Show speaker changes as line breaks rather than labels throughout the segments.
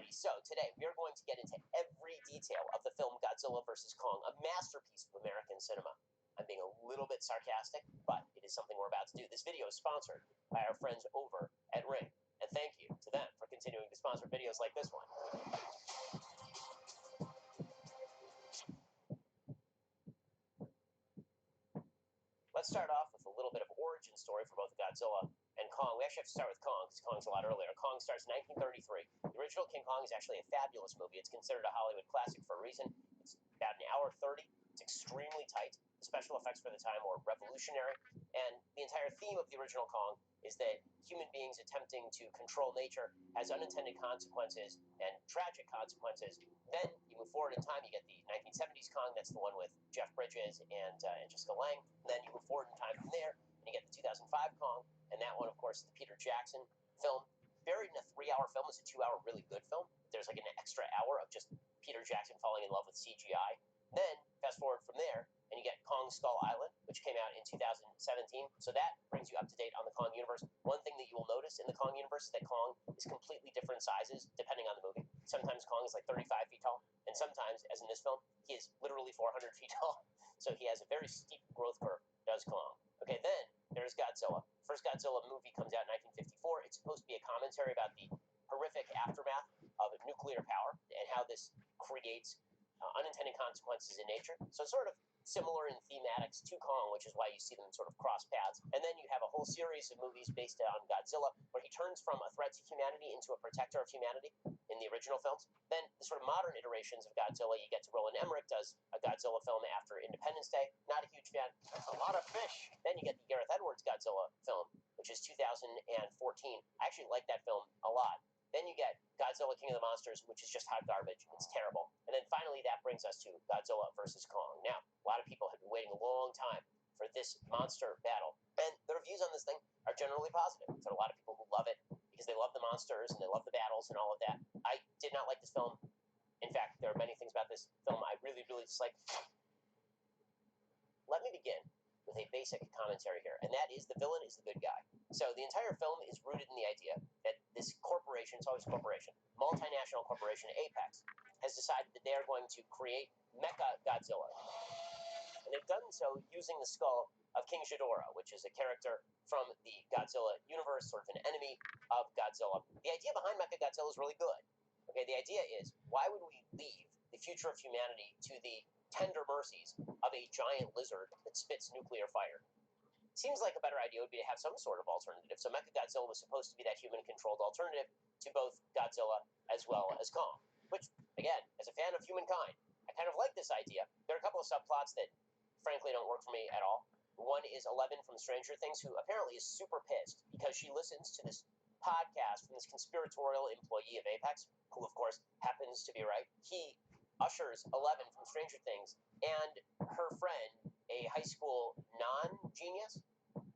Alrighty, so today we are going to get into every detail of the film Godzilla vs. Kong, a masterpiece of American cinema. I'm being a little bit sarcastic, but it is something we're about to do. This video is sponsored by our friends over at Ring, and thank you to them for continuing to sponsor videos like this one. Let's start off with a little bit of origin story for both Godzilla and Kong. We actually have to start with Kong, because Kong's a lot earlier. Kong starts in 1933. The original King Kong is actually a fabulous movie. It's considered a Hollywood classic for a reason. It's about an hour 30. It's extremely tight. The special effects for the time were revolutionary. And the entire theme of the original Kong is that human beings attempting to control nature has unintended consequences and tragic consequences. Then you move forward in time, you get the 1970s Kong. That's the one with Jeff Bridges and Jessica Lange. Then you move forward in time from there, and you get the 2005 Kong. And that one, of course, is the Peter Jackson film. Buried in a 3-hour film is a 2-hour really good film. There's like an extra hour of just Peter Jackson falling in love with CGI. Then, fast forward from there, and you get Kong Skull Island, which came out in 2017. So that brings you up to date on the Kong universe. One thing that you will notice in the Kong universe is that Kong is completely different sizes depending on the movie. Sometimes Kong is like 35 feet tall, and sometimes, as in this film, he is literally 400 feet tall. So he has a very steep growth curve, does Kong. Okay, then there's Godzilla. First Godzilla movie comes out in 1954. It's supposed to be a commentary about the horrific aftermath of nuclear power and how this creates unintended consequences in nature. So sort of similar in thematics to Kong, which is why you see them sort of cross paths. And then you have a whole series of movies based on Godzilla, where he turns from a threat to humanity into a protector of humanity in the original films. Then the sort of modern iterations of Godzilla, you get to Roland Emmerich does a Godzilla film after Independence Day. Not a huge fan. That's a lot of fish. Then you get the Gareth Edwards Godzilla film, which is 2014. I actually like that film a lot. Then you get Godzilla King of the Monsters, which is just hot garbage. It's terrible. And then finally, that brings us to Godzilla vs. Kong. Now, a lot of people have been waiting a long time for this monster battle. And the reviews on this thing are generally positive. There are a lot of people who love it because they love the monsters and they love the battles and all of that. I did not like this film. In fact, there are many things about this film I really, really dislike. Let me begin with a basic commentary here, and that is the villain is the good guy. So the entire film is rooted in the idea that this corporation, it's always a corporation, multinational corporation, Apex, has decided that they are going to create Mecha Godzilla. And they've done so using the skull of King Ghidorah, which is a character from the Godzilla universe, sort of an enemy of Godzilla. The idea behind Mecha Godzilla is really good. Okay, the idea is, why would we leave the future of humanity to the tender mercies of a giant lizard that spits nuclear fire? Seems like a better idea would be to have some sort of alternative. So Mechagodzilla was supposed to be that human-controlled alternative to both Godzilla as well as Kong, which, again, as a fan of humankind, I kind of like this idea. There are a couple of subplots that, frankly, don't work for me at all. One is Eleven from Stranger Things, who apparently is super pissed because she listens to this podcast from this conspiratorial employee of Apex, who, of course, happens to be right. He ushers Eleven from Stranger Things and her friend, a high school non-genius,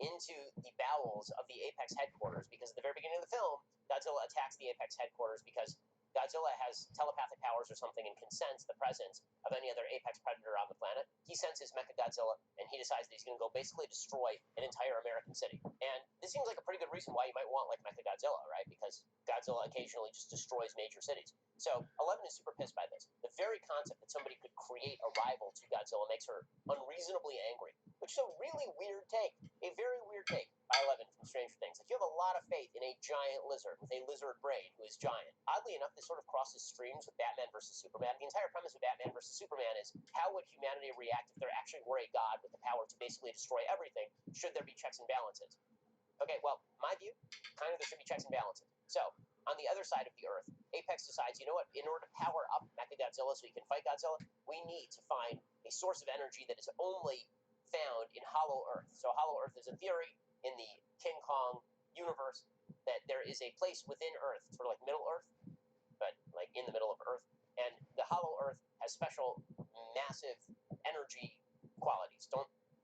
into the bowels of the Apex headquarters, because at the very beginning of the film, Godzilla attacks the Apex headquarters because Godzilla has telepathic powers or something and can sense the presence of any other Apex predator on the planet. He senses Mechagodzilla, and he decides that he's going to go basically destroy an entire American city. And this seems like a pretty good reason why you might want, like, Mechagodzilla, right? Because Godzilla occasionally just destroys major cities. So Eleven is super pissed by this. The very concept that somebody could create a rival to Godzilla makes her unreasonably angry, which is a really weird take, a very weird take by Eleven from Stranger Things. Like, you have a lot of faith in a giant lizard with a lizard brain who is giant. Oddly enough, this sort of crosses streams with Batman versus Superman. The entire premise of Batman versus Superman is, how would humanity react if there actually were a god with the power to basically destroy everything? Should there be checks and balances? Okay, well, my view, kind of there should be checks and balances. So, on the other side of the Earth, Apex decides, you know what, in order to power up Mechagodzilla so he can fight Godzilla, we need to find a source of energy that is only found in Hollow Earth. So Hollow Earth is a theory in the King Kong universe that there is a place within Earth, sort of like Middle Earth, but like in the middle of Earth, and the Hollow Earth has special, massive energy qualities.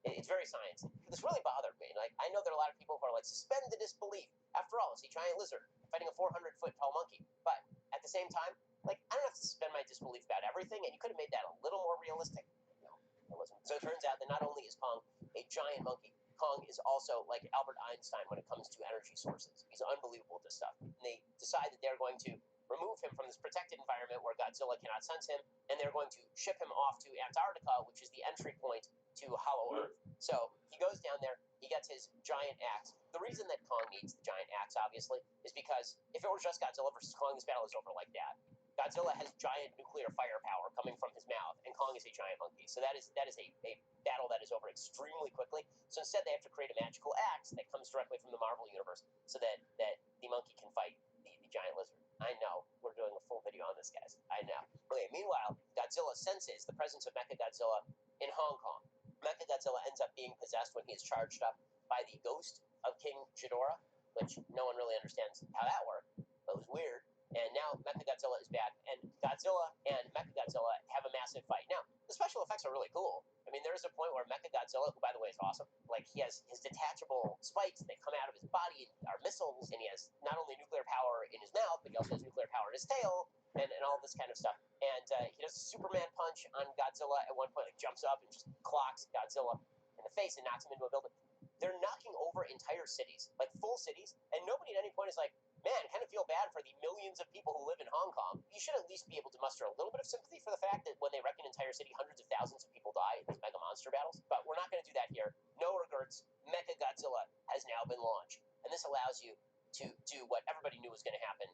It's very sciencey. This really bothered me. Like, I know there are a lot of people who are like, suspend the disbelief. After all, it's a giant lizard fighting a 400-foot tall monkey. But at the same time, like, I don't have to suspend my disbelief about everything, and you could have made that a little more realistic. No, it wasn't. So it turns out that not only is Kong a giant monkey, Kong is also like Albert Einstein when it comes to energy sources. He's unbelievable at this stuff. And they decide that they're going to remove him from this protected environment where Godzilla cannot sense him, and they're going to ship him off to Antarctica, which is the entry point to Hollow Earth. So he goes down there, he gets his giant axe. The reason that Kong needs the giant axe, obviously, is because if it were just Godzilla versus Kong, this battle is over like that. Godzilla has giant nuclear firepower coming from his mouth, and Kong is a giant monkey. So that is a battle that is over extremely quickly. So instead, they have to create a magical axe that comes directly from the Marvel Universe so that the monkey can fight the giant lizard. I know. We're doing a full video on this, guys. I know. Okay, meanwhile, Godzilla senses the presence of Mechagodzilla in Hong Kong. Mechagodzilla ends up being possessed when he is charged up by the ghost of King Ghidorah, which no one really understands how that worked, but it was weird. And now Mechagodzilla is back, and Godzilla and Mechagodzilla have a massive fight. Now, the special effects are really cool. I mean, there is a point where Mechagodzilla, who, by the way, is awesome, like, he has his detachable spikes that come out of his body and are missiles, and he has not only nuclear power in his mouth, but he also has nuclear power in his tail, and all this kind of stuff. And he does a Superman punch on Godzilla at one point, like, jumps up and just clocks Godzilla in the face and knocks him into a building. They're knocking over entire cities, like full cities, and nobody at any point is like, man, kind of feel bad for the millions of people who live in Hong Kong. You should at least be able to muster a little bit of sympathy for the fact that when they wreck an entire city, hundreds of thousands of people die in these mega monster battles. But we're not going to do that here. No regrets. Mechagodzilla has now been launched. And this allows you to do what everybody knew was going to happen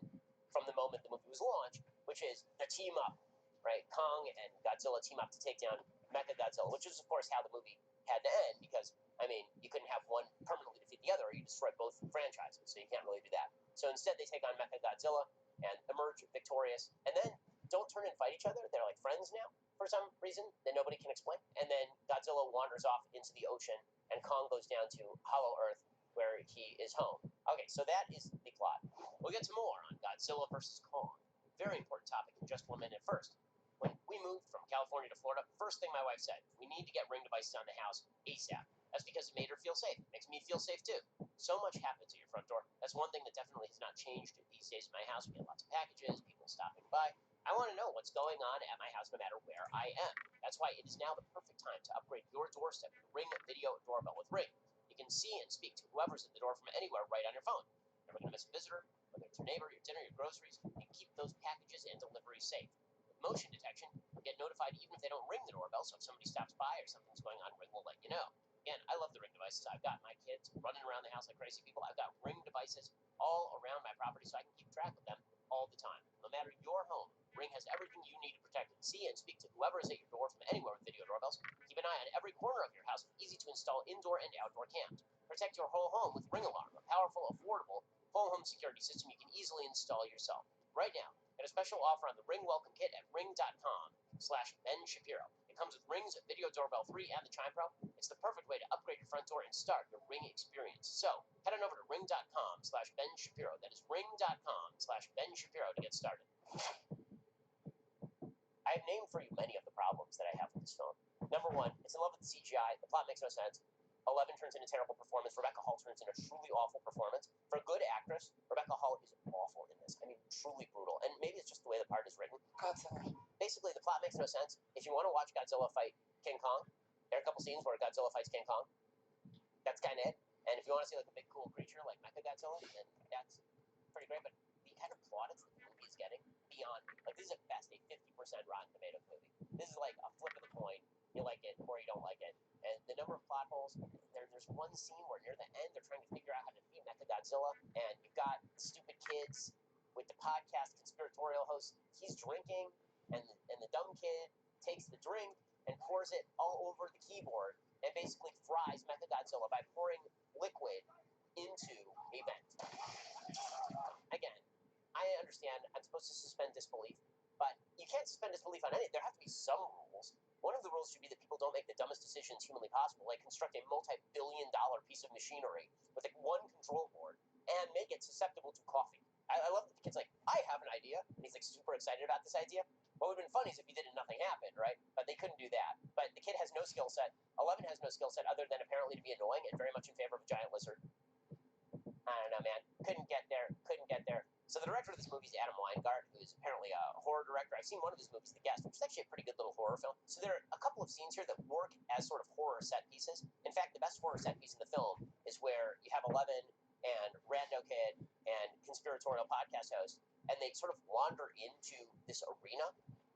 from the moment the movie was launched, which is the team up, right? Kong and Godzilla team up to take down Mechagodzilla, which is, of course, how the movie had to end because, I mean, you couldn't have one permanently defeat the other or you destroy both franchises, so you can't really do that. So instead, they take on Mechagodzilla and emerge victorious, and then don't turn and fight each other. They're like friends now for some reason that nobody can explain. And then Godzilla wanders off into the ocean, and Kong goes down to Hollow Earth, where he is home. Okay, so that is the plot. We'll get to more on Godzilla versus Kong. Very important topic in just 1 minute. First, when we moved from California to Florida, first thing my wife said, we need to get Ring devices on the house ASAP. That's because it made her feel safe. It makes me feel safe too. So much happens at your front door. That's one thing that definitely has not changed these days in my house. We get lots of packages, people stopping by. I want to know what's going on at my house no matter where I am. That's why it is now the perfect time to upgrade your doorstep with Ring Video Doorbell with Ring. You can see and speak to whoever's at the door from anywhere right on your phone. Never going to miss a visitor, whether it's your neighbor, your dinner, your groceries. You can keep those packages and deliveries safe. With motion detection, you'll get notified even if they don't ring the doorbell, so if somebody stops by or something's going on, Ring will let you know. Again, I love the Ring devices. I've got my kids running around the house like crazy people. I've got Ring devices all around my property so I can keep track of them all the time. No matter your home, Ring has everything you need to protect it. See and speak to whoever is at your door from anywhere with video doorbells. Keep an eye on every corner of your house with easy to install indoor and outdoor cams. Protect your whole home with Ring Alarm, a powerful, affordable whole home security system you can easily install yourself. Right now, get a special offer on the Ring Welcome Kit at ring.com/Ben Shapiro. It comes with Ring's Video Doorbell 3 and the Chime Pro. It's the perfect way to upgrade your front door and start your Ring experience. So, head on over to ring.com/Ben Shapiro. That is ring.com/Ben Shapiro to get started. I have named for you many of the problems that I have with this film. Number one, it's in love with the CGI. The plot makes no sense. 11 turns in a terrible performance. Rebecca Hall turns in a truly awful performance. For a good actress, Rebecca Hall is awful in this. I mean, truly brutal. And maybe it's just the way the part is written. Basically, the plot makes no sense. If you want to watch Godzilla fight King Kong, there are a couple scenes where Godzilla fights King Kong. That's kind of it. And if you want to see like a big cool creature like Mechagodzilla, then that's pretty great. But the kind of plaudits that the movie is getting beyond, like, this is at best a 50% Rotten Tomatoes movie. This is like a flip of the coin. You like it or you don't like it. And the number of plot holes, there's one scene where near the end they're trying to figure out how to defeat Mechagodzilla, and you've got stupid kids with the podcast conspiratorial host. He's drinking, and the dumb kid takes the drink and pours it all over the keyboard and basically fries Mechagodzilla by pouring liquid into a vent. Again, I understand I'm supposed to suspend disbelief, but you can't suspend disbelief on anything. There have to be some rules. One of the rules should be that people don't make the dumbest decisions humanly possible, like construct a multi-billion-dollar piece of machinery with like one control board and make it susceptible to coffee. I love that the kid's like, I have an idea, and he's like super excited about this idea. What would have been funny is if he did it and nothing happened, right? But they couldn't do that. But the kid has no skill set. 11 has no skill set other than apparently to be annoying and very much in favor of a giant lizard. I don't know, man. Couldn't get there. So the director of this movie is Adam Weingart, who is apparently a horror director. I've seen one of his movies, The Guest, which is actually a pretty good little horror film. So there are a couple of scenes here that work as sort of horror set pieces. In fact, the best horror set piece in the film is where you have 11 and Rando Kid and conspiratorial podcast host and they sort of wander into this arena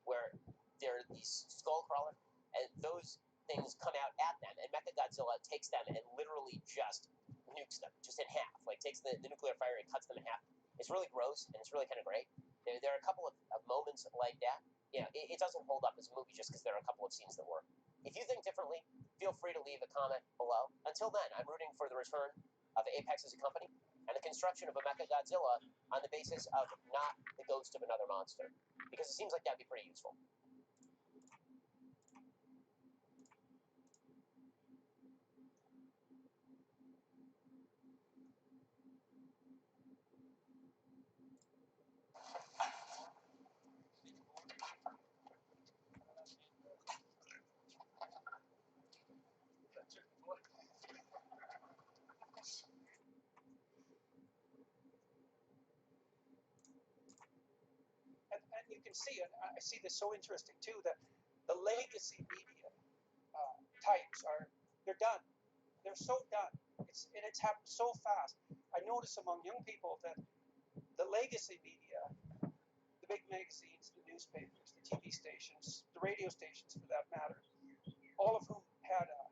where there are these skull crawlers, and those things come out at them, and Mechagodzilla takes them and literally just nukes them, just in half. Like, takes the nuclear fire and cuts them in half. It's really gross, and it's really kind of great. There are a couple of moments like that. It doesn't hold up as a movie just because there are a couple of scenes that work. If you think differently, feel free to leave a comment below. Until then, I'm rooting for the return of Apex as a company and the construction of a Mechagodzilla on the basis of not the ghost of another monster, because it seems like that'd be pretty useful.
And you can see, and I see this so interesting too, that the legacy media types they're done. They're so done. It's happened so fast. I notice among young people that the legacy media, the big magazines, the newspapers, the TV stations, the radio stations for that matter, all of whom had a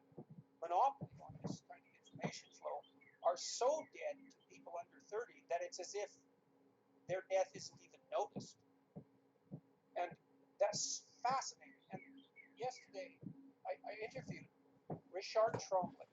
monopoly on this kind of information flow, are so dead to people under 30 that it's as if their death isn't even noticed. And that's fascinating. And yesterday, I interviewed Richard Trombley,